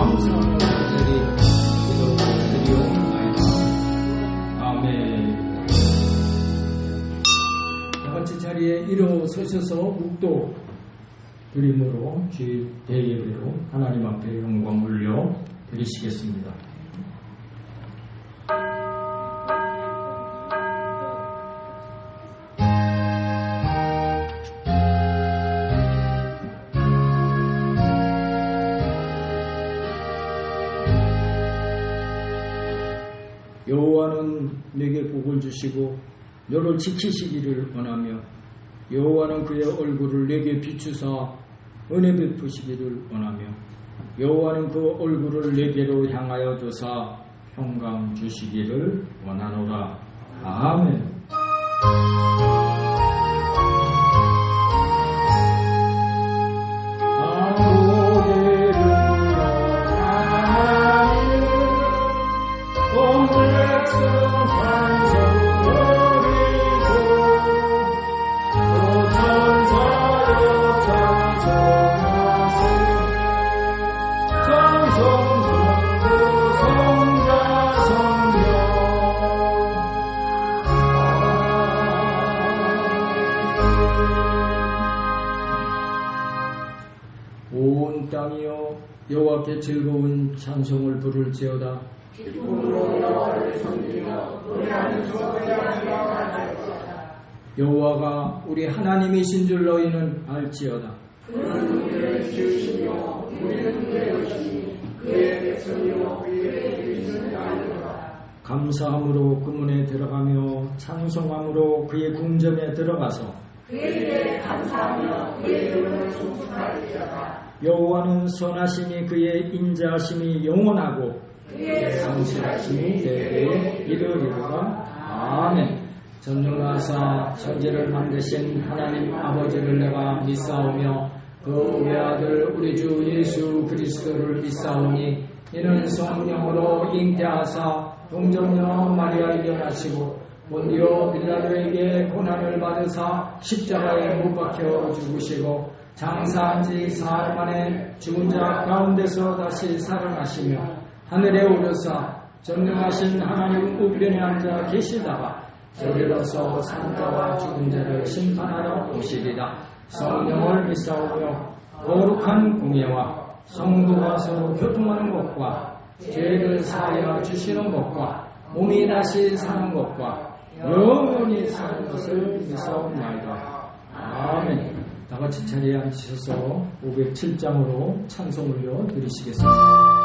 감사하며 간절히 기도드리옵나이다. 아멘. 다 같이 자리에 일어서셔서 묵도 드림으로 주의 대예배로 하나님 앞에 영광 올려 드리시겠습니다. 여호와는 내게 복을 주시고 너를 지키시기를 원하며 여호와는 그의 얼굴을 내게 비추사 은혜 베푸시기를 원하며 여호와는 그 얼굴을 내게로 향하여 주사 평강 주시기를 원하노라. 아멘. 온 땅이여 여호와께 즐거운 찬송을 부를지어다. 여호와가 우리 하나님이신 줄 너희는 알지어다. 그는 우리를 지으시며 우리는 그의 것이니 그의 백성이요 그의 이름을 알리라. 감사함으로 그 문에 들어가며 찬송함으로 그의 궁전에 들어가서 그의 일에 감사하며 그의 이름을 송축할지어다. 여호와는 선하심이 그의 인자하심이 영원하고 그의 성실하심이 대대에 이르리로다. 아멘. 전능하사 천지를 만드신 하나님 아버지를 내가 믿사오며 그 외아들 우리 주 예수 그리스도를 믿사오니 이는 성령으로 잉태하사 동정녀 마리아에 변하시고 본디오 빌라도에게 고난을 받으사 십자가에 못 박혀 죽으시고 장사한 지 사흘 만에 죽은 자 가운데서 다시 살아나시며 하늘에 오르사 전능하신 하나님 우편에 앉아 계시다가 저리로서 산자와 죽은 자를 심판하러 오시리다. 성령을 믿사오며 거룩한 공예와 성도가 서로 교통하는 것과 죄를 사하여 주시는 것과 몸이 다시 사는 것과 영원히 사는 것을 믿사옵나이다. 아멘. 다같이 자리에 앉으셔서 507장으로 찬송 올려 드리시겠습니다.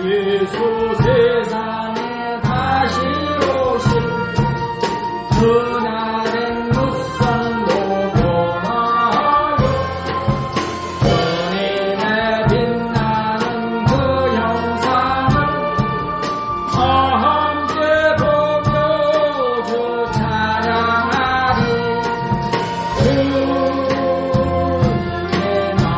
예수 세상에 다시 오신 그날의 무성도 변하여 주님의 빛나는 그 형상을 함께 보며 주 찬양하리. 주님의 마음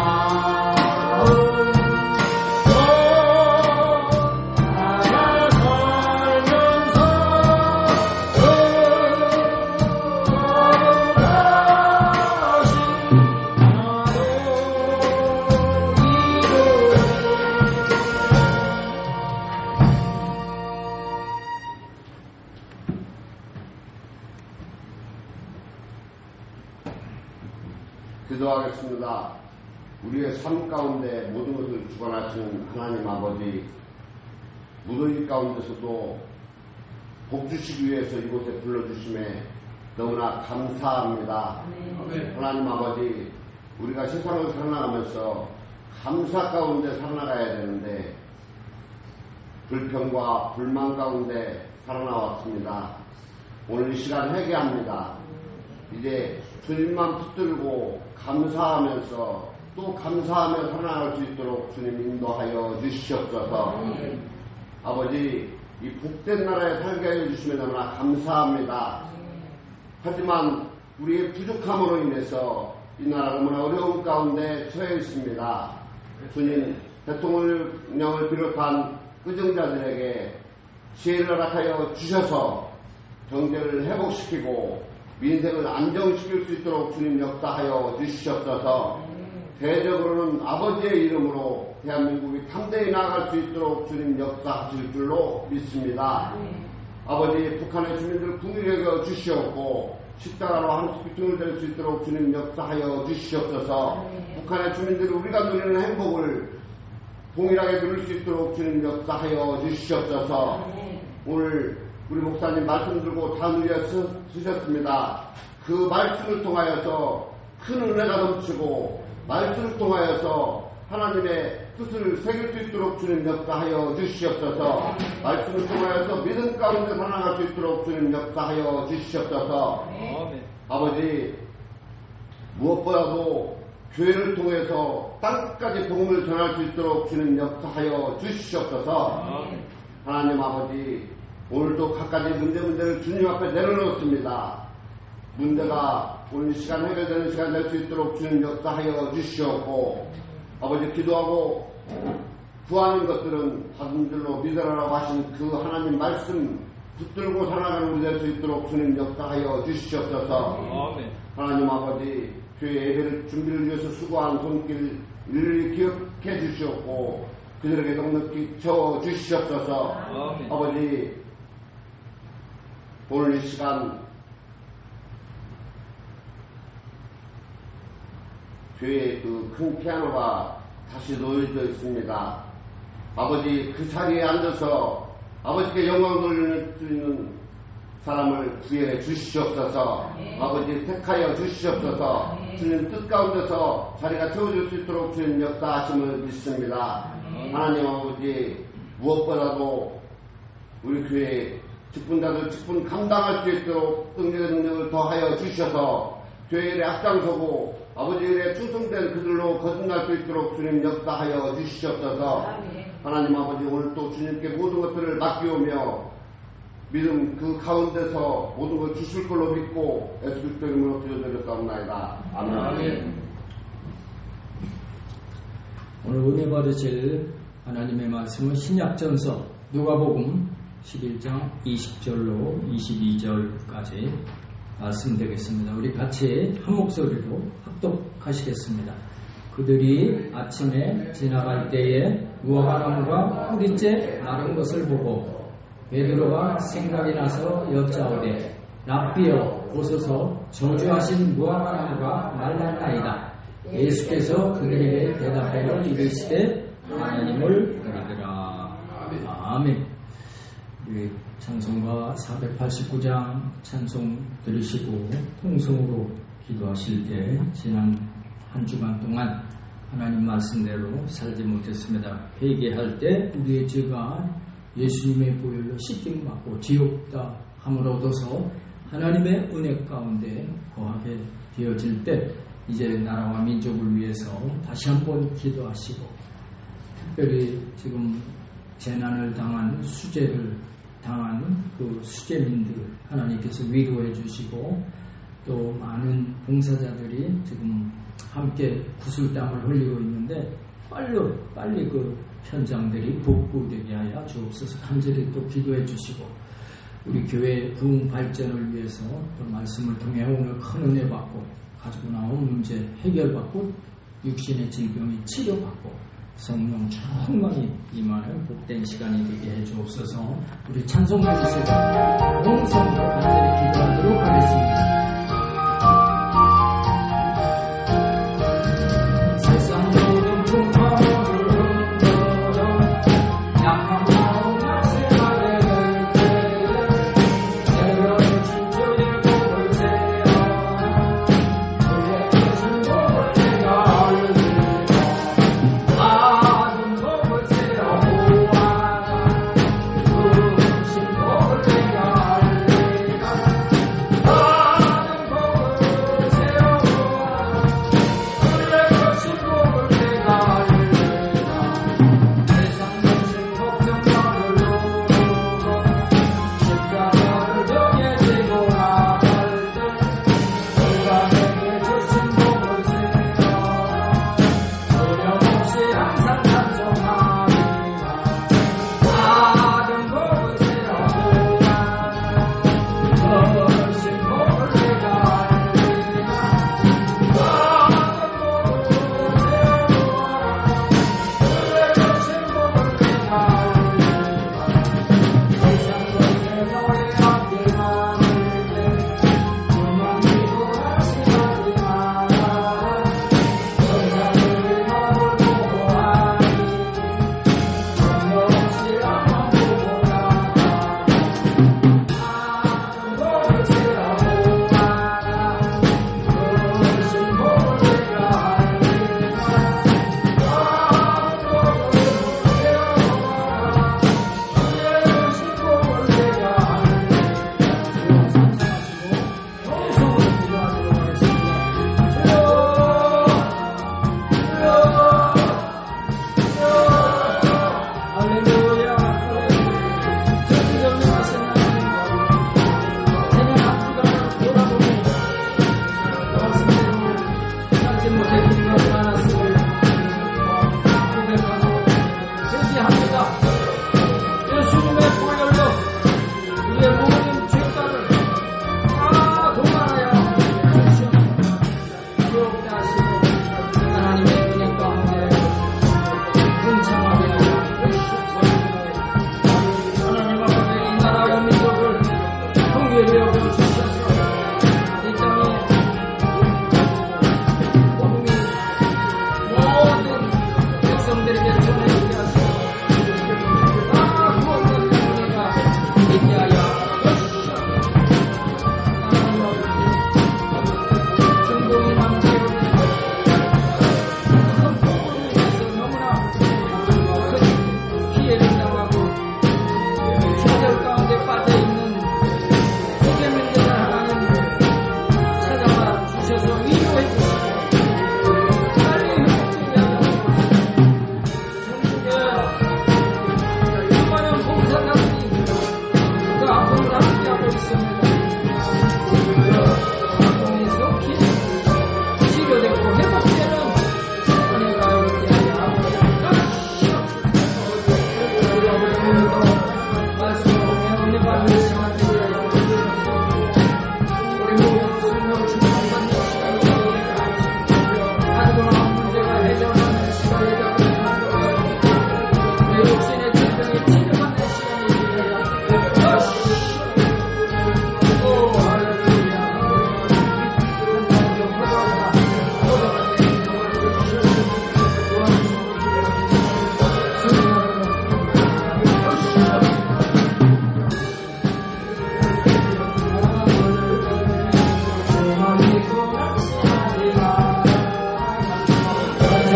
기도하겠습니다. 우리의 삶 가운데 모든 것을 주관하시는 하나님 아버지, 무더위 가운데서도 복 주시기 위해서 이곳에 불러주심에 너무나 감사합니다. 네. 하나님 아버지, 우리가 세상을 살아나가면서 감사 가운데 살아나가야 되는데 불평과 불만 가운데 살아나왔습니다. 오늘 이 시간 회개합니다. 이제 주님만 붙들고 감사하면서 또 감사하며 살아나갈 수 있도록 주님 인도하여 주시옵소서. 아버지, 이 복된 나라에 살게 하여 주시면 너무나 감사합니다. 하지만 우리의 부족함으로 인해서 이 나라가 너무나 어려운 가운데 처해 있습니다. 주님, 대통령을 비롯한 의정자들에게 지혜를 허락하여 주셔서 경제를 회복시키고 민생을 안정시킬 수 있도록 주님 역사하여 주시옵소서. 대적으로는 아버지의 이름으로 대한민국이 탐대히 나아갈 수 있도록 주님 역사하실 줄로 믿습니다. 아버지, 북한의 주민들 국민에게 주시옵고 십자가로 한스피 등을 댈 수 있도록 주님 역사하여 주시옵소서. 북한의 주민들이 우리가 누리는 행복을 동일하게 누릴 수 있도록 주님 역사하여 주시옵소서. 오늘 우리 목사님 말씀 들고 다 누려 쓰셨습니다. 그 말씀을 통하여서 큰 은혜가 넘치고 말씀을 통하여서 하나님의 뜻을 새길 수 있도록 주님 역사하여 주시옵소서. 말씀을 통하여서 믿음 가운데 살아갈 수 있도록 주님 역사하여 주시옵소서. 아버지, 무엇보다도 교회를 통해서 땅까지 복음을 전할 수 있도록 주님 역사하여 주시옵소서. 하나님 아버지, 오늘도 각가지 문제를 주님 앞에 내려놓습니다. 문제가 오늘 시간 해결되는 시간 될 수 있도록 주님 역사하여 주시옵고, 아버지, 기도하고 구하는 것들은 받은 줄로 믿으라고 하신 그 하나님 말씀 붙들고 살아가는 우리 될 수 있도록 주님 역사하여 주시옵소서. 하나님 아버지, 교회 예배를 준비를 위해서 수고한 손길 일일이 기억해 주시옵고 그들에게 넉넉히 채워 주시옵소서. 아버지, 오늘 이 시간 교회에 그 큰 피아노가 다시 놓여져 있습니다. 아버지, 그 자리에 앉아서 아버지께 영광 돌리는 수 있는 사람을 구해 주시옵소서. 아버지, 택하여 주시옵소서. 주님 뜻 가운데서 자리가 채워질 수 있도록 주님 역사하심을 믿습니다. 하나님 아버지, 무엇보다도 우리 교회 직분자들 직분 감당할 수 있도록 능력을 더하여 주셔서 교회에 앞장서고 아버지 일에 충성된 그들로 거듭날 수 있도록 주님 역사하여 주시옵소서. 하나님 아버지, 오늘 또 주님께 모든 것들을 맡기오며 믿음 그 가운데서 모든 걸 주실 걸로 믿고 예수 그리스도 이름으로 기도드렸사옵나이다. 아멘. 오늘 은혜 받으실 하나님의 말씀은 신약전서 누가복음 11장 20절로 22절까지 말씀되겠습니다. 우리 같이 한 목소리로 합독하시겠습니다. 그들이 아침에 지나갈 때에 무화과나무가 뿌리째 마른 것을 보고 베드로가 생각이 나서 여짜오되 랍비여, 보소서 저주하신 무화과나무가 말랐나이다. 예수께서 그들에게 대답하여 이르시되 하나님을 믿으라. 아멘. 우리 찬송가 489장 찬송 들으시고 통성으로 기도하실 때 지난 한 주간 동안 하나님 말씀대로 살지 못했습니다. 회개할 때 우리의 죄가 예수님의 보혈로 씻김 받고 지옥다 함을 얻어서 하나님의 은혜 가운데 거하게 되어질 때 이제 나라와 민족을 위해서 다시 한번 기도하시고, 특별히 지금 재난을 당한 수재를 당한 그 수재민들 하나님께서 위로해 주시고, 또 많은 봉사자들이 지금 함께 구슬땀을 흘리고 있는데 빨리 그 현장들이 복구되게 하여 주옵소서. 간절히 또 기도해 주시고, 우리 교회 부흥 발전을 위해서 또 말씀을 통해 오늘 큰 은혜 받고 가지고 나온 문제 해결받고 육신의 질병이 치료받고 성령 충만히 임하는 복된 시간이 되게 해 주옵소서. 우리 찬송가 주시고 동성으로 간절히 기도하도록 하겠습니다.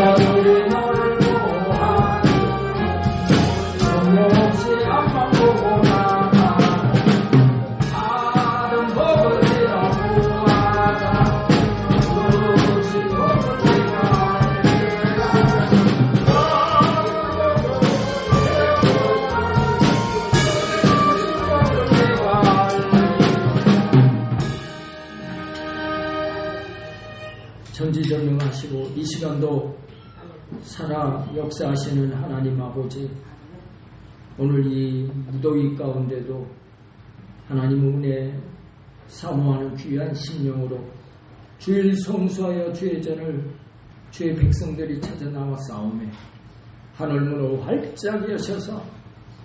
감사합니다. 전지전능하시고 이 시간도 살아 역사하시는 하나님 아버지, 오늘 이 무더위 가운데도 하나님 은혜 사모하는 귀한 심령으로 주일 성수하여 주의 전을 주의 백성들이 찾아 나와 싸우며 하늘문을 활짝 여셔서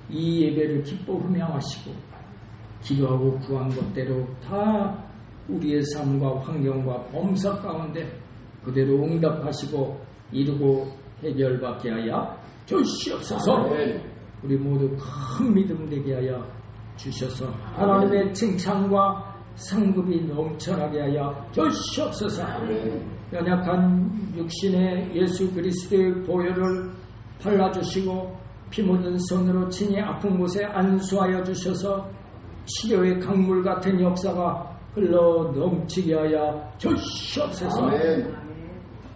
이 예배를 기뻐 흠양하시고 기도하고 구한 것대로 다 우리의 삶과 환경과 범사 가운데 그대로 응답하시고 이루고 해결받게 하여 주시옵소서. 우리 모두 큰 믿음 되게 하여 주셔서 하나님의 칭찬과 상급이 넘쳐나게 하여 주시옵소서. 연약한 육신의 예수 그리스도의 보혈을 발라주시고 피 묻은 손으로 친히 아픈 곳에 안수하여 주셔서 치료의 강물 같은 역사가 흘러 넘치게 하여 주시옵소서.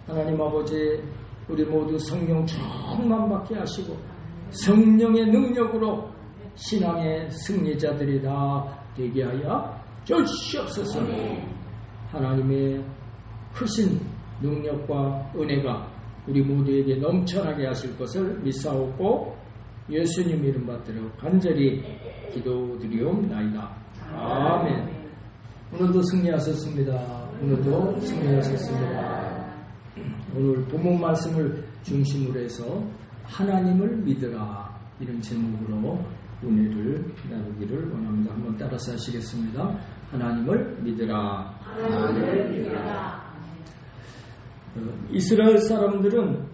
하나님 아버지, 우리 모두 성령 충만받게 하시고 성령의 능력으로 신앙의 승리자들이 다 되게 하여 주시옵소서. 하나님의 크신 능력과 은혜가 우리 모두에게 넘쳐나게 하실 것을 믿사옵고 예수님 이름 받들어 간절히 기도드리옵나이다. 아멘. 오늘도 승리하셨습니다. 오늘도 승리하셨습니다. 오늘 본문 말씀을 중심으로 해서 하나님을 믿으라, 이런 제목으로 은혜를 나누기를 원합니다. 한번 따라서 하시겠습니다. 하나님을 믿으라. 하나님을 믿으라. 이스라엘 사람들은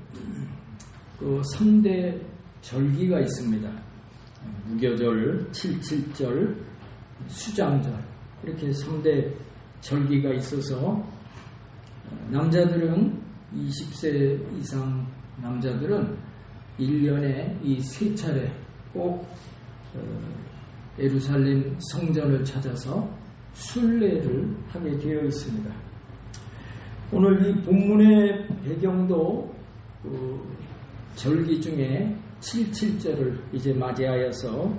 그 3대 절기가 있습니다. 무교절, 77절, 수장절, 이렇게 3대 절기가 있어서 남자들은 20세 이상 남자들은 1년에 이 3차례 꼭 예루살렘 성전을 찾아서 순례를 하게 되어 있습니다. 오늘 이 본문의 배경도 절기 중에 77절을 이제 맞이하여서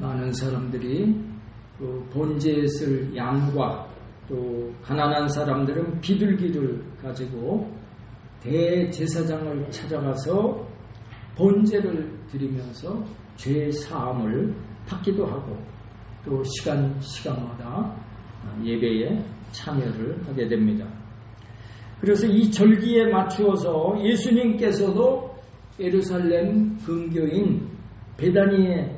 많은 사람들이 번제에 쓸 양과 또 가난한 사람들은 비둘기를 가지고 대제사장을 찾아가서 번제를 드리면서 죄 사함을 받기도 하고 또 시간마다 예배에 참여를 하게 됩니다. 그래서 이 절기에 맞추어서 예수님께서도 예루살렘 근교인 베다니에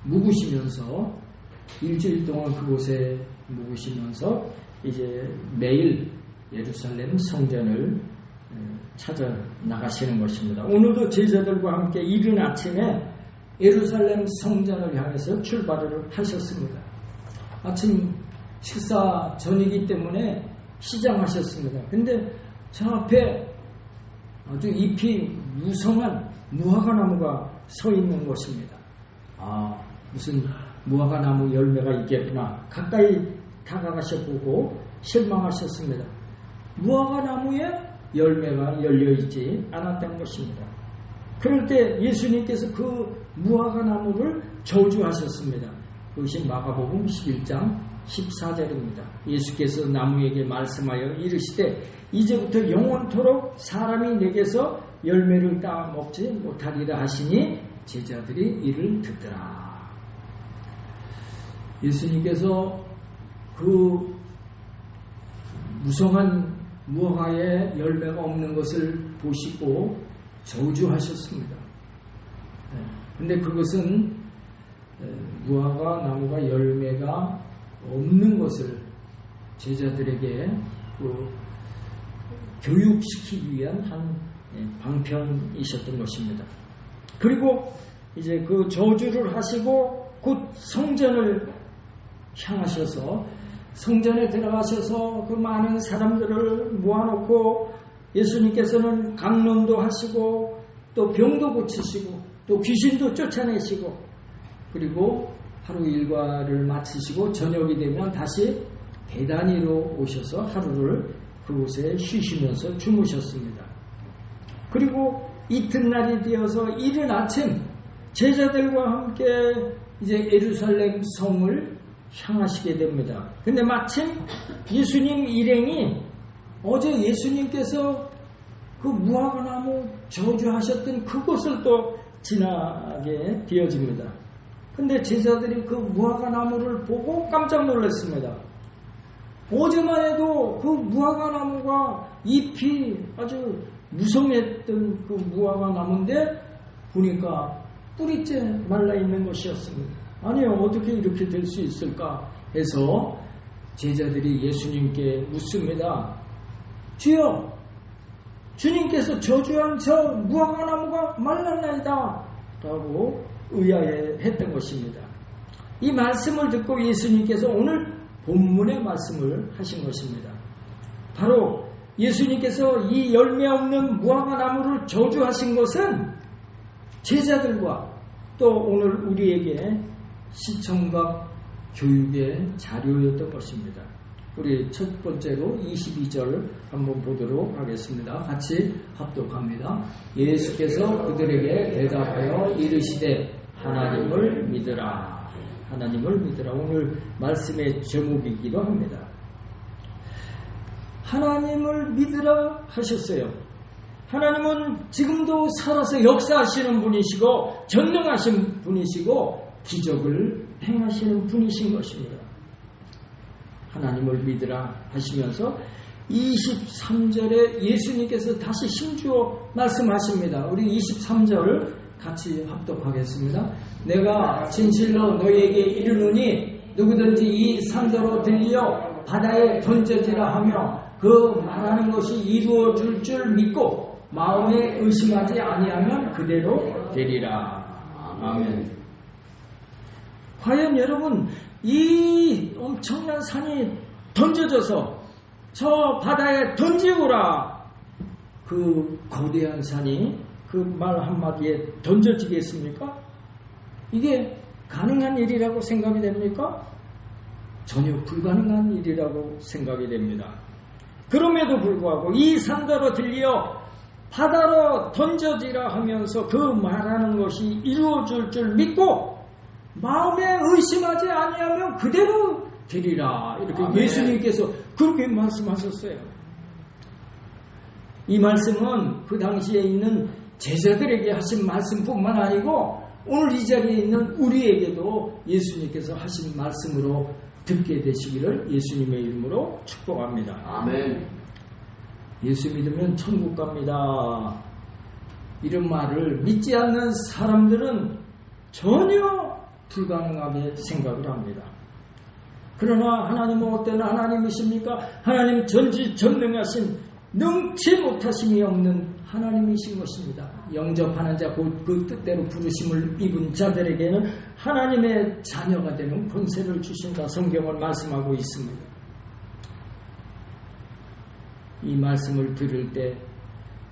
묵으시면서 일주일 동안 그곳에 묵으시면서 이제 매일 예루살렘 성전을 찾아 나가시는 것입니다. 오늘도 제자들과 함께 이른 아침에 예루살렘 성전을 향해서 출발을 하셨습니다. 아침 식사 전이기 때문에 시장하셨습니다. 근데 저 앞에 아주 잎이 무성한 무화과나무가 서 있는 것입니다. 무슨 무화과나무 열매가 있겠구나. 가까이 다가가셔 보고 실망하셨습니다. 무화과나무에 열매가 열려있지 않았다는 것입니다. 그럴 때 예수님께서 그 무화과나무를 저주하셨습니다. 그것이 마가복음 11장 14절입니다. 예수께서 나무에게 말씀하여 이르시되 이제부터 영원토록 사람이 내게서 열매를 따 먹지 못하리라 하시니 제자들이 이를 듣더라. 예수님께서 그 무성한 무화과에 열매가 없는 것을 보시고 저주하셨습니다. 근데 그것은 무화과 나무가 열매가 없는 것을 제자들에게 교육시키기 위한 한 방편이셨던 것입니다. 그리고 이제 그 저주를 하시고 곧 성전을 향하셔서 성전에 들어가셔서 그 많은 사람들을 모아놓고 예수님께서는 강론도 하시고 또 병도 고치시고 또 귀신도 쫓아내시고 그리고 하루 일과를 마치시고 저녁이 되면 다시 베다니로 오셔서 하루를 그곳에 쉬시면서 주무셨습니다. 그리고 이튿날이 되어서 이른 아침 제자들과 함께 이제 예루살렘 성을 향하시게 됩니다. 근데 마침 예수님 일행이 어제 예수님께서 그 무화과나무 저주하셨던 그것을 또 지나게 되어집니다. 근데 제자들이 그 무화과나무를 보고 깜짝 놀랐습니다. 어제만 해도 그 무화과나무가 잎이 아주 무성했던 그 무화과나무인데 보니까 뿌리째 말라있는 것이었습니다. 아니요, 어떻게 이렇게 될 수 있을까 해서 제자들이 예수님께 묻습니다. 주여, 주님께서 저주한 저 무화과나무가 말랐나이다 라고 의아해했던 것입니다. 이 말씀을 듣고 예수님께서 오늘 본문의 말씀을 하신 것입니다. 바로 예수님께서 이 열매 없는 무화과나무를 저주하신 것은 제자들과 또 오늘 우리에게 시청각 교육의 자료였던 것입니다. 우리 첫 번째로 22절 한번 보도록 하겠습니다. 같이 합독합니다. 예수께서 그들에게 대답하여 이르시되 하나님을 믿으라. 하나님을 믿으라. 오늘 말씀의 제목이기도 합니다. 하나님을 믿으라 하셨어요. 하나님은 지금도 살아서 역사하시는 분이시고 전능하신 분이시고 기적을 행하시는 분이신 것입니다. 하나님을 믿으라 하시면서 23절에 예수님께서 다시 힘주어 말씀하십니다. 우리 23절 같이 합독하겠습니다. 내가 진실로 너희에게 이르노니 누구든지 이 산더로 들리어 바다에 던져지라 하며 그 말하는 것이 이루어질 줄 믿고 마음에 의심하지 아니하면 그대로 되리라. 아멘. 과연 여러분, 이 엄청난 산이 던져져서 저 바다에 던지오라, 그 거대한 산이 그 말 한마디에 던져지겠습니까? 이게 가능한 일이라고 생각이 됩니까? 전혀 불가능한 일이라고 생각이 됩니다. 그럼에도 불구하고 이 산더러 들려 바다로 던져지라 하면서 그 말하는 것이 이루어질 줄 믿고 마음에 의심하지 아니하면 그대로 되리라. 이렇게 아멘. 예수님께서 그렇게 말씀하셨어요. 이 말씀은 그 당시에 있는 제자들에게 하신 말씀뿐만 아니고 오늘 이 자리에 있는 우리에게도 예수님께서 하신 말씀으로 듣게 되시기를 예수님의 이름으로 축복합니다. 아멘. 예수 믿으면 천국 갑니다. 이런 말을 믿지 않는 사람들은 전혀 불가능하게 생각을 합니다. 그러나 하나님은 어떤 하나님이십니까? 하나님 전지전능하신 능치 못하심이 없는 하나님이신 것입니다. 영접하는 자, 곧 그 뜻대로 부르심을 입은 자들에게는 하나님의 자녀가 되는 권세를 주신다. 성경을 말씀하고 있습니다. 이 말씀을 들을 때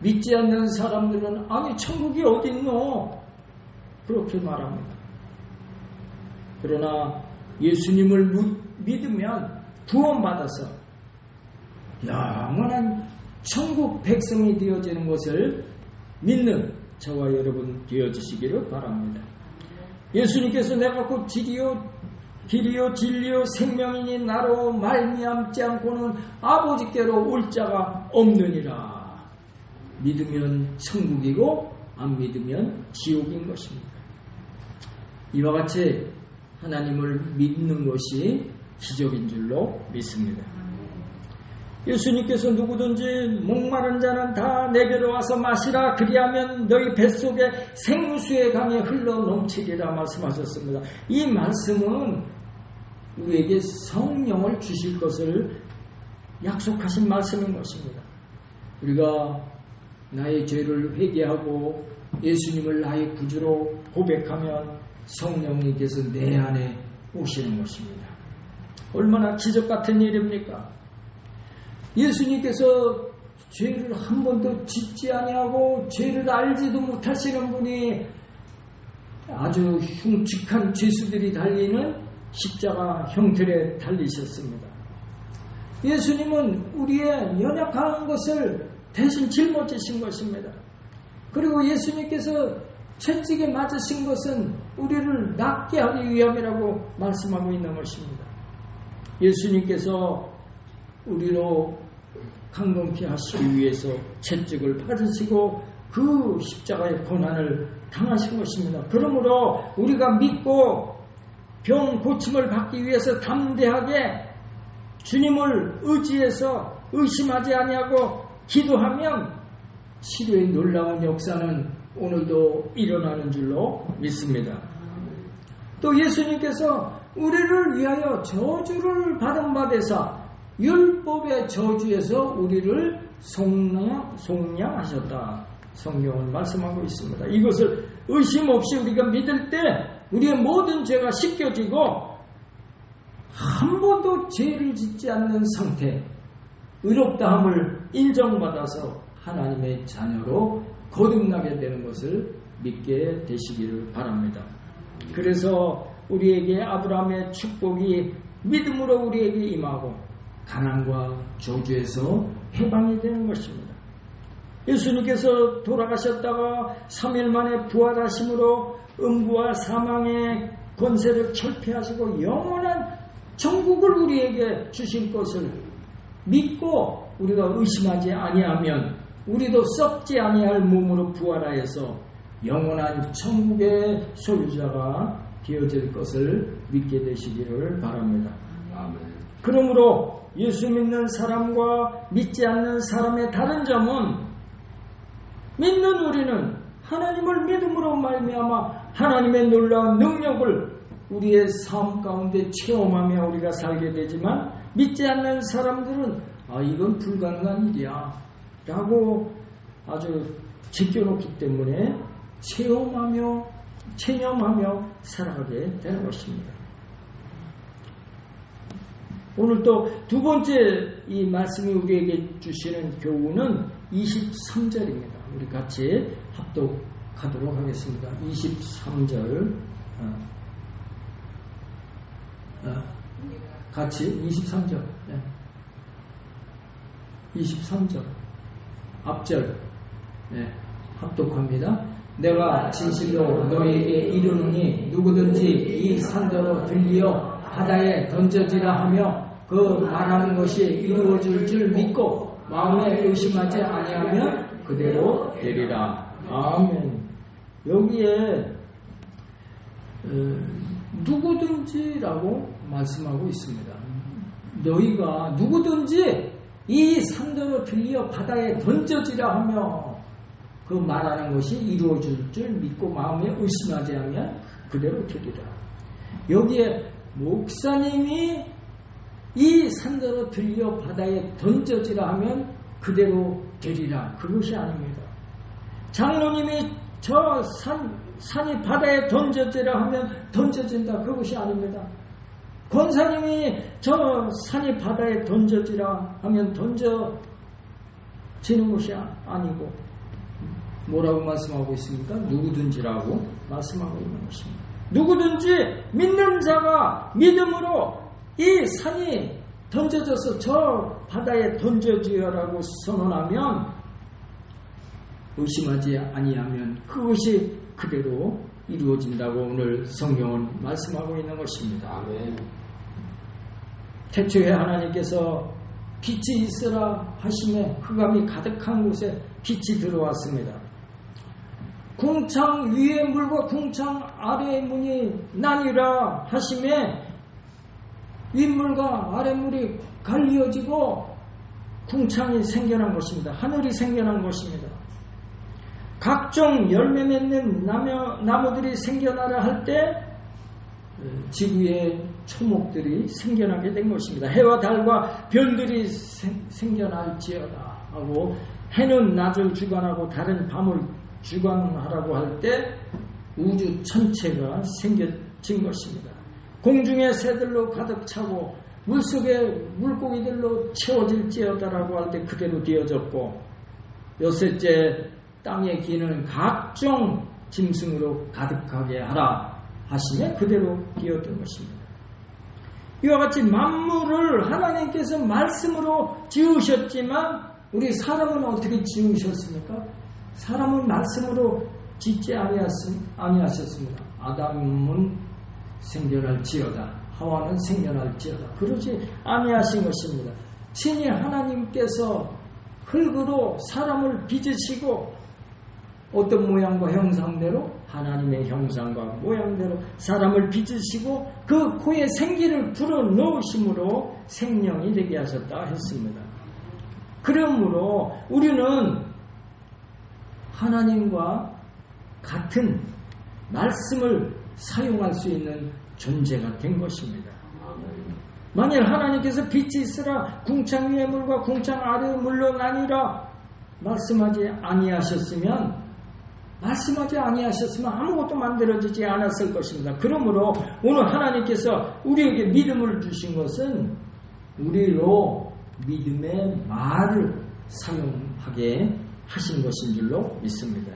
믿지 않는 사람들은 아니 천국이 어딨노? 그렇게 말합니다. 그러나 예수님을 믿으면 구원받아서 영원한 천국 백성이 되어지는 것을 믿는 저와 여러분 되어주시기를 바랍니다. 예수님께서 내가 곧 길이요 진리요 생명이니 나로 말미암지 않고는 아버지께로 올 자가 없느니라. 믿으면 천국이고 안 믿으면 지옥인 것입니다. 이와 같이 하나님을 믿는 것이 기적인 줄로 믿습니다. 예수님께서 누구든지 목마른 자는 다 내게로 와서 마시라. 그리하면 너희 뱃속에 생수의 강이 흘러 넘치리라 말씀하셨습니다. 이 말씀은 우리에게 성령을 주실 것을 약속하신 말씀인 것입니다. 우리가 나의 죄를 회개하고 예수님을 나의 구주로 고백하면 성령님께서 내 안에 오시는 것입니다. 얼마나 기적 같은 일입니까? 예수님께서 죄를 한 번도 짓지 아니하고 죄를 알지도 못하시는 분이 아주 흉측한 죄수들이 달리는 십자가 형틀에 달리셨습니다. 예수님은 우리의 연약한 것을 대신 짊어지신 것입니다. 그리고 예수님께서 채찍에 맞으신 것은 우리를 낫게 하기 위함이라고 말씀하고 있는 것입니다. 예수님께서 우리로 강건케 하시기 위해서 채찍을 받으시고 그 십자가의 고난을 당하신 것입니다. 그러므로 우리가 믿고 병 고침을 받기 위해서 담대하게 주님을 의지해서 의심하지 아니하고 기도하면 치료의 놀라운 역사는 오늘도 일어나는 줄로 믿습니다. 또 예수님께서 우리를 위하여 저주를 받은 바 되사 율법의 저주에서 우리를 속량하셨다. 성경은 말씀하고 있습니다. 이것을 의심 없이 우리가 믿을 때 우리의 모든 죄가 씻겨지고 한 번도 죄를 짓지 않는 상태, 의롭다함을 인정받아서 하나님의 자녀로 거듭나게 되는 것을 믿게 되시기를 바랍니다. 그래서 우리에게 아브라함의 축복이 믿음으로 우리에게 임하고 가난과 저주에서 해방이 되는 것입니다. 예수님께서 돌아가셨다가 3일 만에 부활하심으로 음부와 사망의 권세를 철폐하시고 영원한 천국을 우리에게 주신 것을 믿고 우리가 의심하지 아니하면 우리도 썩지 아니할 몸으로 부활하여서 영원한 천국의 소유자가 되어질 것을 믿게 되시기를 바랍니다. 아멘. 그러므로 예수 믿는 사람과 믿지 않는 사람의 다른 점은 믿는 우리는 하나님을 믿음으로 말미암아 하나님의 놀라운 능력을 우리의 삶 가운데 체험하며 우리가 살게 되지만 믿지 않는 사람들은 이건 불가능한 일이야 라고 아주 제껴놓기 때문에 체념하며 살아가게 되는 것입니다. 오늘 또 두 번째 이 말씀이 우리에게 주시는 교훈은 23절입니다. 우리 같이 합독하도록 하겠습니다. 23절 같이 23절 23절 앞절 합독합니다. 내가 진실로 너희에게 이르노니 누구든지 이 산더러 들리어 바다에 던져지라 하며 그 말하는 것이 이루어질 줄 믿고 마음에 의심하지 아니하면 그대로 되리라. 아멘. 여기에 누구든지라고 말씀하고 있습니다. 너희가 누구든지 이 산더러 들리어 바다에 던져지라 하며 그 말하는 것이 이루어질 줄 믿고 마음에 의심하지 않으면 그대로 되리라. 여기에 목사님이 이 산더러 들려 바다에 던져지라 하면 그대로 되리라. 그것이 아닙니다. 장로님이 저 산이 바다에 던져지라 하면 던져진다. 그것이 아닙니다. 권사님이 저 산이 바다에 던져지라 하면 던져지는 것이 아니고 뭐라고 말씀하고 있습니까? 누구든지라고 말씀하고 있는 것입니다. 누구든지 믿는 자가 믿음으로 이 산이 던져져서 저 바다에 던져지라고 선언하면 의심하지 아니하면 그것이 그대로 이루어진다고 오늘 성경은 말씀하고 있는 것입니다. 아멘. 태초에 하나님께서 빛이 있으라 하심에 흑암이 가득한 곳에 빛이 들어왔습니다. 궁창 위의 물과 궁창 아래의 문이 나뉘라 하심에 윗물과 아랫물이 갈리어지고 궁창이 생겨난 것입니다. 하늘이 생겨난 것입니다. 각종 열매 맺는 나무들이 생겨나라 할 때 지구에 초목들이 생겨나게 된 것입니다. 해와 달과 별들이 생겨날지어다 하고 해는 낮을 주관하고 달은 밤을 주관하라고 할 때 우주 전체가 생겨진 것입니다. 공중의 새들로 가득 차고 물속의 물고기들로 채워질지어다라고 할 때 그대로 되어졌고 여섯째 땅에 기는 각종 짐승으로 가득하게 하라 하시며 그대로 되었던 것입니다. 이와 같이 만물을 하나님께서 말씀으로 지으셨지만 우리 사람은 어떻게 지으셨습니까? 사람은 말씀으로 짓지 아니하셨습니다. 아담은 생겨날지어다 하와는 생겨날지어다 그러지 아니하신 것입니다. 친히 하나님께서 흙으로 사람을 빚으시고 어떤 모양과 형상대로 하나님의 형상과 모양대로 사람을 빚으시고 그 코에 생기를 불어넣으심으로 생명이 되게 하셨다 했습니다. 그러므로 우리는 하나님과 같은 말씀을 사용할 수 있는 존재가 된 것입니다. 만일 하나님께서 빛이 있으라 궁창 위의 물과 궁창 아래의 물로 나뉘라 말씀하지 아니하셨으면 아무것도 만들어지지 않았을 것입니다. 그러므로 오늘 하나님께서 우리에게 믿음을 주신 것은 우리로 믿음의 말을 사용하게 하신 것인 줄로 믿습니다.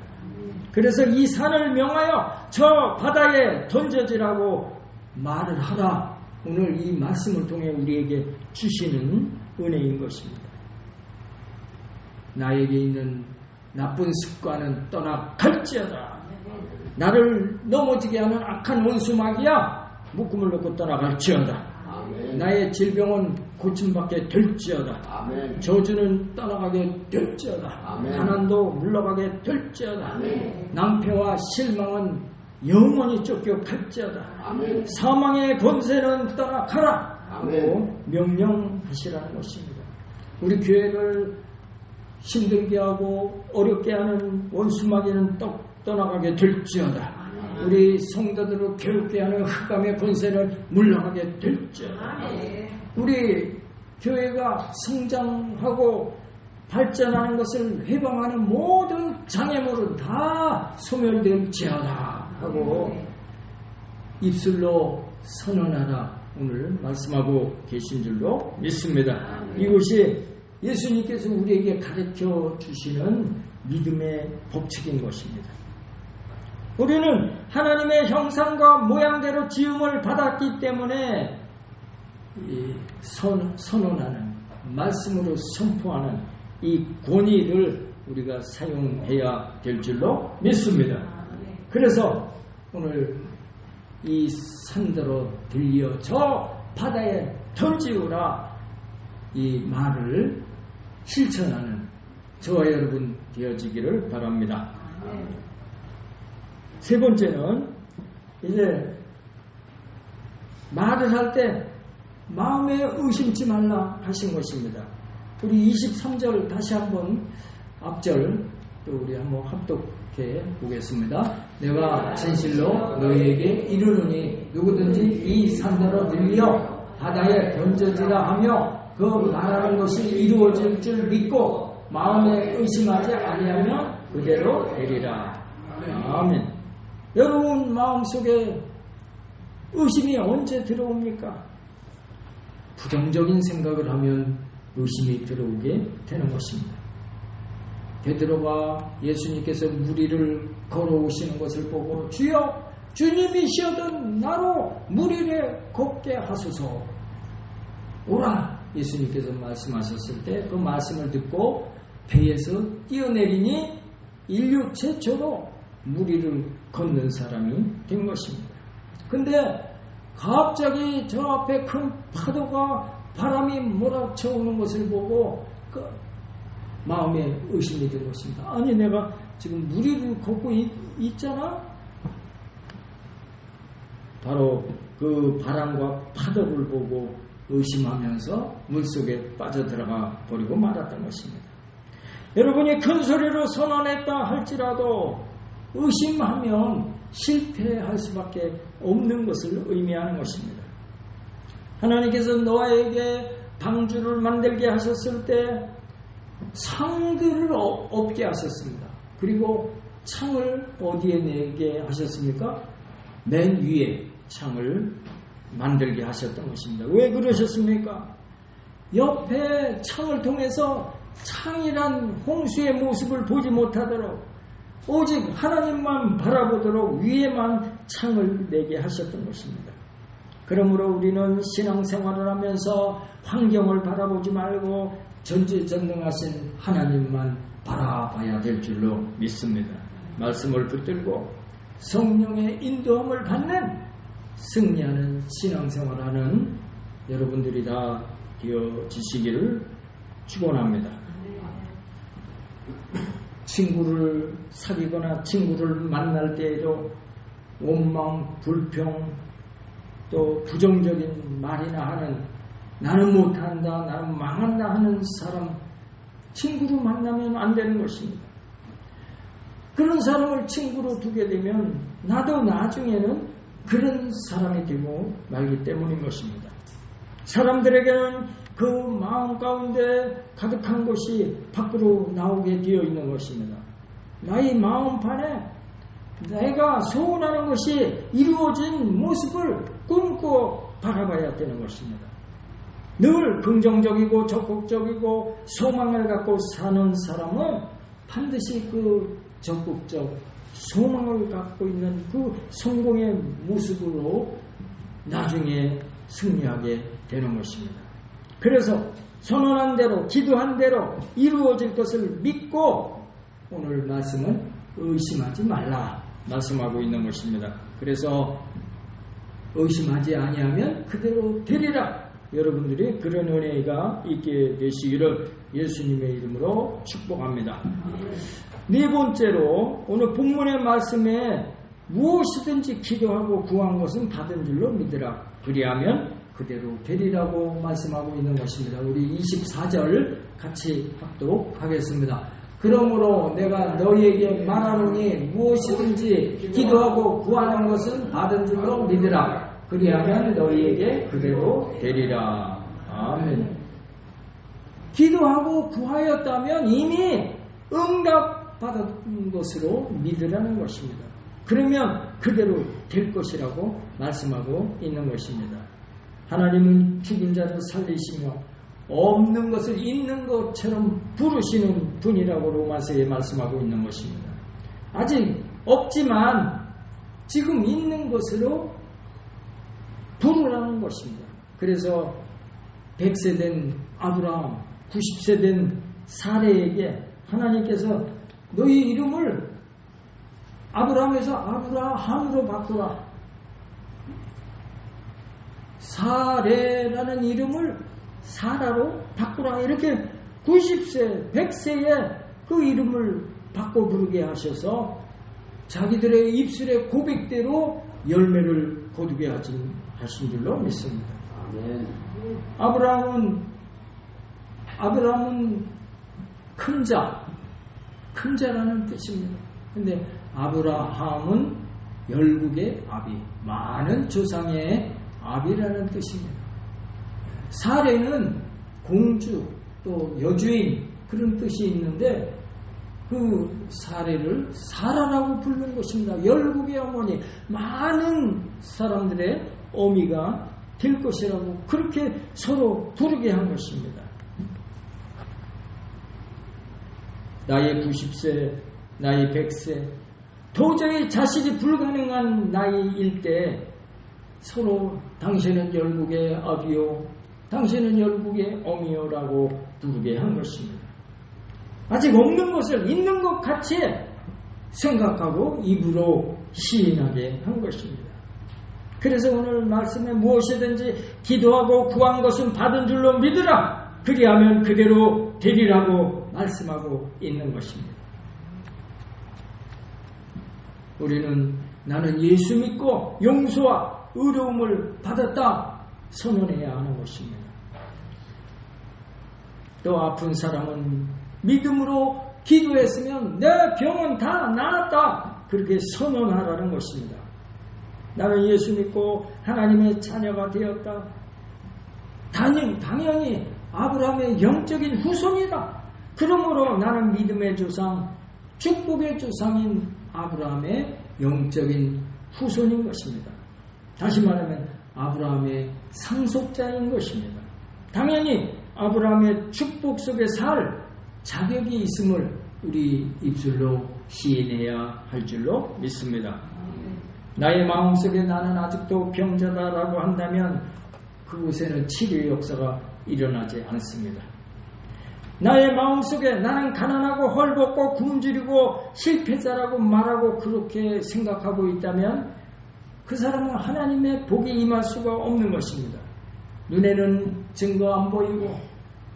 그래서 이 산을 명하여 저 바다에 던져지라고 말을 하라. 오늘 이 말씀을 통해 우리에게 주시는 은혜인 것입니다. 나에게 있는 나쁜 습관은 떠나갈지어다. 나를 넘어지게 하는 악한 원수마귀야 묶음을 놓고 떠나갈지어다. 나의 질병은 고침받게 될지어다. 저주는 떠나가게 될지어다. 가난도 물러가게 될지어다. 낭패와 실망은 영원히 쫓겨갈지어다. 사망의 권세는 떠나가라 하고 명령하시라는 것입니다. 우리 교회를 힘들게 하고 어렵게 하는 원수마귀는 떠나가게 될지어다. 우리 성도들을 괴롭게 하는 흑암의 권세를 물러가게 될지어다. 우리 교회가 성장하고 발전하는 것을 회방하는 모든 장애물은 다 소멸될지어다 하고 입술로 선언하라 오늘 말씀하고 계신 줄로 믿습니다. 이것이 예수님께서 우리에게 가르쳐 주시는 믿음의 법칙인 것입니다. 우리는 하나님의 형상과 모양대로 지음을 받았기 때문에 선언하는 말씀으로 선포하는 이 권위를 우리가 사용해야 될 줄로 믿습니다. 그래서 오늘 이 산더러 들려 저 바다에 던지우라 이 말을 실천하는 저와 여러분 되어지기를 바랍니다. 세 번째는 이제 말을 할 때 마음에 의심치 말라 하신 것입니다. 우리 23절 다시 한번 앞절 또 우리 한번 합독해 보겠습니다. 내가 진실로 너희에게 이르노니 누구든지 이 산더러 들려 바다에 던져지라 하며 그 말하는 것이 이루어질 줄 믿고 마음에 의심하지 아니하면 그대로 되리라. 아멘. 여러분 마음속에 의심이 언제 들어옵니까? 부정적인 생각을 하면 의심이 들어오게 되는 것입니다. 베드로가 예수님께서 무리를 걸어오시는 것을 보고 주여 주님이시여든 나로 무리를 걷게 하소서 오라 예수님께서 말씀하셨을 때 그 말씀을 듣고 배에서 뛰어내리니 인류 최초로 무리를 걷는 사람이 된 것입니다. 근데 갑자기 저 앞에 큰 파도가 바람이 몰아쳐 오는 것을 보고 그 마음에 의심이 든 것입니다. 아니 내가 지금 무리를 걷고 있잖아? 바로 그 바람과 파도를 보고 의심하면서 물속에 빠져들어가 버리고 말았던 것입니다. 여러분이 큰 소리로 선언했다 할지라도 의심하면 실패할 수밖에 없는 것을 의미하는 것입니다. 하나님께서 노아에게 방주를 만들게 하셨을 때 상들을 없게 하셨습니다. 그리고 창을 어디에 내게 하셨습니까? 맨 위에 창을 만들게 하셨던 것입니다. 왜 그러셨습니까? 옆에 창을 통해서 창이란 홍수의 모습을 보지 못하도록 오직 하나님만 바라보도록 위에만 창을 내게 하셨던 것입니다. 그러므로 우리는 신앙생활을 하면서 환경을 바라보지 말고 전지전능하신 하나님만 바라봐야 될 줄로 믿습니다. 말씀을 붙들고 성령의 인도함을 받는 승리하는 신앙생활하는 여러분들이 다 되어지시기를 축원합니다. 친구를 사귀거나 친구를 만날 때에도 원망, 불평, 또 부정적인 말이나 하는 나는 못한다, 나는 망한다 하는 사람 친구로 만나면 안 되는 것입니다. 그런 사람을 친구로 두게 되면 나도 나중에는 그런 사람이 되고 말기 때문인 것입니다. 사람들에게는 그 마음 가운데 가득한 것이 밖으로 나오게 되어 있는 것입니다. 나의 마음판에 내가 소원하는 것이 이루어진 모습을 꿈꾸어 바라봐야 되는 것입니다. 늘 긍정적이고 적극적이고 소망을 갖고 사는 사람은 반드시 그 적극적 소망을 갖고 있는 그 성공의 모습으로 나중에 승리하게 되는 것입니다. 그래서 선언한 대로 기도한 대로 이루어질 것을 믿고 오늘 말씀은 의심하지 말라 말씀하고 있는 것입니다. 그래서 의심하지 아니하면 그대로 되리라. 여러분들이 그런 은혜가 있게 되시기를 예수님의 이름으로 축복합니다. 네 번째로 오늘 본문의 말씀에 무엇이든지 기도하고 구한 것은 받은 줄로 믿으라. 그리하면 그대로 되리라고 말씀하고 있는 것입니다. 우리 24절 같이 합독 하겠습니다. 그러므로 내가 너희에게 말하노니 무엇이든지 기도하고 구하는 것은 받은 줄로 믿으라. 그리하면 너희에게 그대로 되리라. 아멘. 기도하고 구하였다면 이미 응답받은 것으로 믿으라는 것입니다. 그러면 그대로 될 것이라고 말씀하고 있는 것입니다. 하나님은 죽은 자를 살리시며 없는 것을 있는 것처럼 부르시는 분이라고 로마서에 말씀하고 있는 것입니다. 아직 없지만 지금 있는 것으로 부르라는 것입니다. 그래서 100세 된 아브라함, 90세 된 사레에게 하나님께서 너희 이름을 아브라함에서 아브라함으로 바꾸라. 사레라는 이름을 사라로 바꾸라. 이렇게 90세, 100세에 그 이름을 바꿔 부르게 하셔서 자기들의 입술의 고백대로 열매를 거두게 하신 줄로 믿습니다. 아멘. 아브라함은 큰 자라는 뜻입니다. 근데 아브라함은 열국의 아비, 많은 조상의 아비라는 뜻입니다. 사레는 공주 또 여주인 그런 뜻이 있는데 그 사레를 사라라고 부르는 것입니다. 열국의 어머니, 많은 사람들의 어미가 될 것이라고 그렇게 서로 부르게 한 것입니다. 나이 90세, 나이 100세, 도저히 자식이 불가능한 나이일 때 서로 당신은 열국의 아비요, 당신은 열국의 어미요라고 부르게 한 것입니다. 아직 없는 것을 있는 것 같이 생각하고 입으로 시인하게 한 것입니다. 그래서 오늘 말씀에 무엇이든지 기도하고 구한 것은 받은 줄로 믿으라. 그리하면 그대로 되리라고 말씀하고 있는 것입니다. 우리는 나는 예수 믿고 용서와 의로움을 받았다 선언해야 하는 것입니다. 또 아픈 사람은 믿음으로 기도했으면 내 병은 다 나았다 그렇게 선언하라는 것입니다. 나는 예수 믿고 하나님의 자녀가 되었다. 당연히 아브라함의 영적인 후손이다. 그러므로 나는 믿음의 조상, 축복의 조상인 아브라함의 영적인 후손인 것입니다. 다시 말하면 아브라함의 상속자인 것입니다. 당연히 아브라함의 축복 속에 살 자격이 있음을 우리 입술로 시인해야 할 줄로 믿습니다. 나의 마음속에 나는 아직도 병자다라고 한다면 그곳에는 치료의 역사가 일어나지 않습니다. 나의 마음속에 나는 가난하고 헐벗고 굶주리고 실패자라고 말하고 그렇게 생각하고 있다면 그 사람은 하나님의 복이 임할 수가 없는 것입니다. 눈에는 증거 안 보이고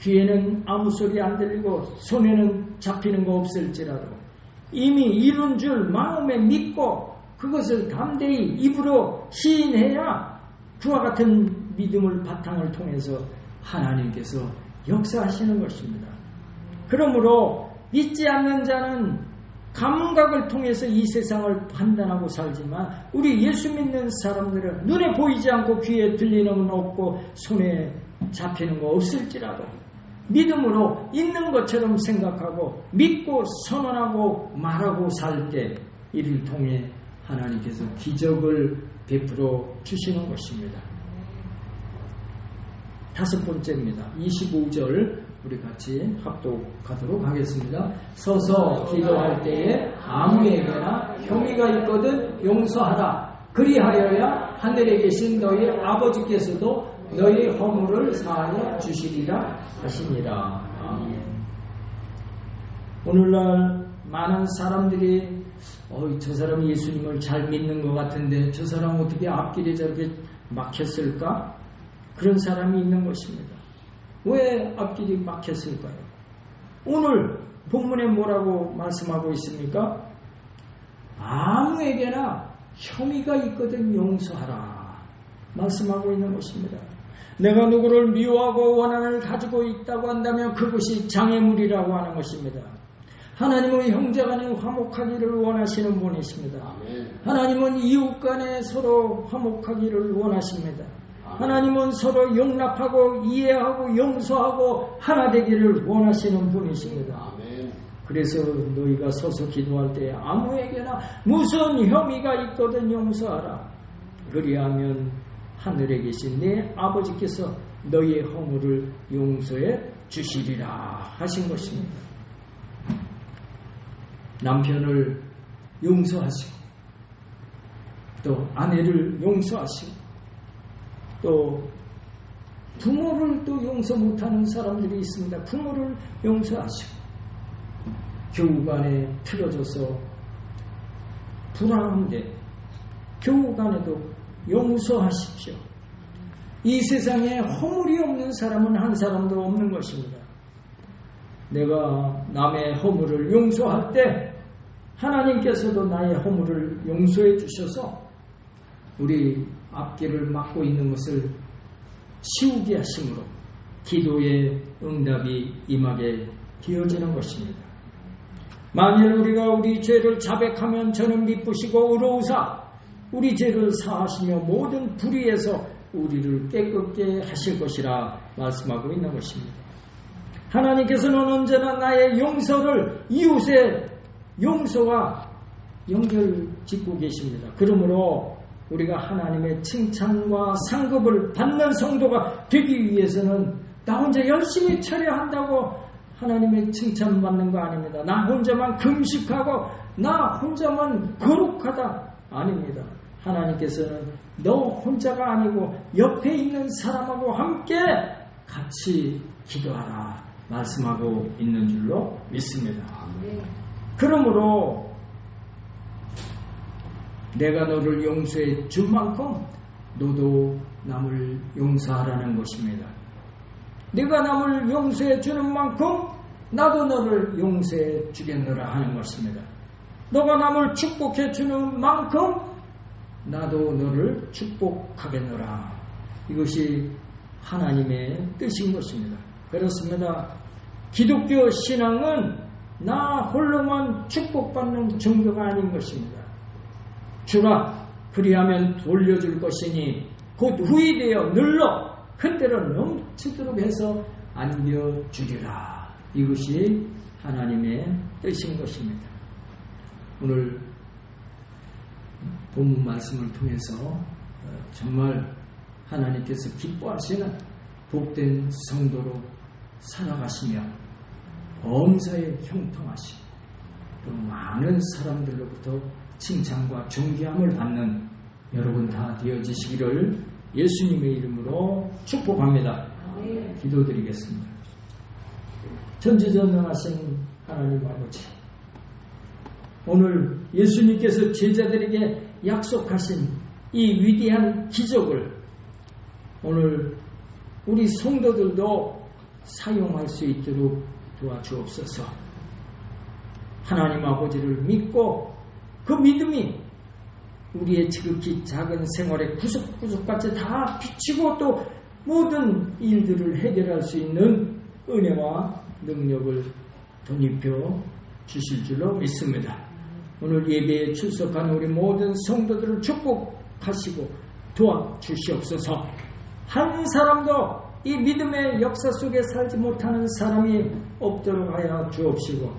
귀에는 아무 소리 안 들리고 손에는 잡히는 거 없을지라도 이미 이룬 줄 마음에 믿고 그것을 담대히 입으로 시인해야 그와 같은 믿음을 바탕을 통해서 하나님께서 역사하시는 것입니다. 그러므로 믿지 않는 자는 감각을 통해서 이 세상을 판단하고 살지만 우리 예수 믿는 사람들은 눈에 보이지 않고 귀에 들리는 건 없고 손에 잡히는 거 없을지라도 믿음으로 있는 것처럼 생각하고 믿고 선언하고 말하고 살 때 이를 통해 하나님께서 기적을 베풀어 주시는 것입니다. 5번째입니다. 25절 우리 같이 합독하도록 하겠습니다. 서서 기도할 때에 아무에게나 혐의가 있거든 용서하라. 그리하여야 하늘에 계신 너희 아버지께서도 너희 허물을 사하여 주시리라 하시니라. 아멘. 오늘날 많은 사람들이 저 사람이 예수님을 잘 믿는 것 같은데 저 사람 어떻게 앞길에 저렇게 막혔을까? 그런 사람이 있는 것입니다. 왜 앞길이 막혔을까요? 오늘 본문에 뭐라고 말씀하고 있습니까? 아무에게나 혐의가 있거든 용서하라 말씀하고 있는 것입니다. 내가 누구를 미워하고 원한을 가지고 있다고 한다면 그것이 장애물이라고 하는 것입니다. 하나님은 형제간에 화목하기를 원하시는 분이십니다. 하나님은 이웃간에 서로 화목하기를 원하십니다. 하나님은 서로 용납하고 이해하고 용서하고 하나 되기를 원하시는 분이십니다. 그래서 너희가 서서 기도할 때 아무에게나 무슨 혐의가 있거든 용서하라. 그리하면 하늘에 계신 내 아버지께서 너희의 허물을 용서해 주시리라 하신 것입니다. 남편을 용서하시고 또 아내를 용서하시고 또 부모를 또 용서 못하는 사람들이 있습니다. 부모를 용서하시고 교우간에 틀어져서 불안한데 교우간에도 용서하십시오. 이 세상에 허물이 없는 사람은 한 사람도 없는 것입니다. 내가 남의 허물을 용서할 때 하나님께서도 나의 허물을 용서해 주셔서 우리 앞길을 막고 있는 것을 치우게 하심으로 기도의 응답이 임하게 되어지는 것입니다. 만일 우리가 우리 죄를 자백하면 저는 미쁘시고 의로우사 우리 죄를 사하시며 모든 불의에서 우리를 깨끗게 하실 것이라 말씀하고 있는 것입니다. 하나님께서는 언제나 나의 용서를 이웃의 용서와 연결짓고 계십니다. 그러므로 우리가 하나님의 칭찬과 상급을 받는 성도가 되기 위해서는 나 혼자 열심히 처리한다고 하나님의 칭찬받는 거 아닙니다. 나 혼자만 금식하고 나 혼자만 거룩하다 아닙니다. 하나님께서는 너 혼자가 아니고 옆에 있는 사람하고 함께 같이 기도하라 말씀하고 있는 줄로 믿습니다. 그러므로 내가 너를 용서해 준 만큼 너도 남을 용서하라는 것입니다. 네가 남을 용서해 주는 만큼 나도 너를 용서해 주겠노라 하는 것입니다. 너가 남을 축복해 주는 만큼 나도 너를 축복하겠노라. 이것이 하나님의 뜻인 것입니다. 그렇습니다. 기독교 신앙은 나 홀로만 축복받는 종교가 아닌 것입니다. 주라 그리하면 돌려줄 것이니 곧 후이 되어 늘러 그때로 넘치도록 해서 안겨주리라. 이것이 하나님의 뜻인 것입니다. 오늘 본문 말씀을 통해서 정말 하나님께서 기뻐하시는 복된 성도로 살아가시며 범사에 형통하시고 또 많은 사람들로부터 칭찬과 존귀함을 받는 여러분 다 되어지시기를 예수님의 이름으로 축복합니다. 기도드리겠습니다. 전지전능하신 하나님 아버지, 오늘 예수님께서 제자들에게 약속하신 이 위대한 기적을 오늘 우리 성도들도 사용할 수 있도록 도와주옵소서. 하나님 아버지를 믿고 그 믿음이 우리의 지극히 작은 생활의 구석구석까지 다 비치고 또 모든 일들을 해결할 수 있는 은혜와 능력을 덧입혀 주실 줄로 믿습니다. 오늘 예배에 출석하는 우리 모든 성도들을 축복하시고 도와주시옵소서. 한 사람도 이 믿음의 역사 속에 살지 못하는 사람이 없도록 하여 주옵시고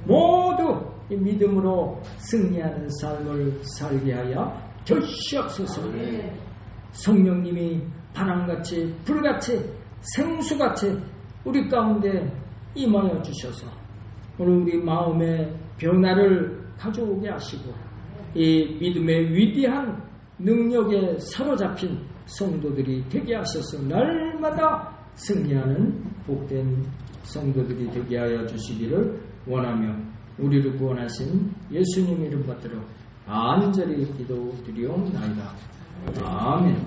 모두 이 믿음으로 승리하는 삶을 살게 하여 주시옵소서. 성령님이 바람같이 불같이 생수같이 우리 가운데 임하여 주셔서 오늘 우리 마음의 변화를 가져오게 하시고 이 믿음의 위대한 능력에 사로잡힌 성도들이 되게 하셔서 날마다 승리하는 복된 성도들이 되게 하여 주시기를 원하며 우리를 구원하신 예수님 이름 받들어 간절히 기도드리옵나이다. 아멘.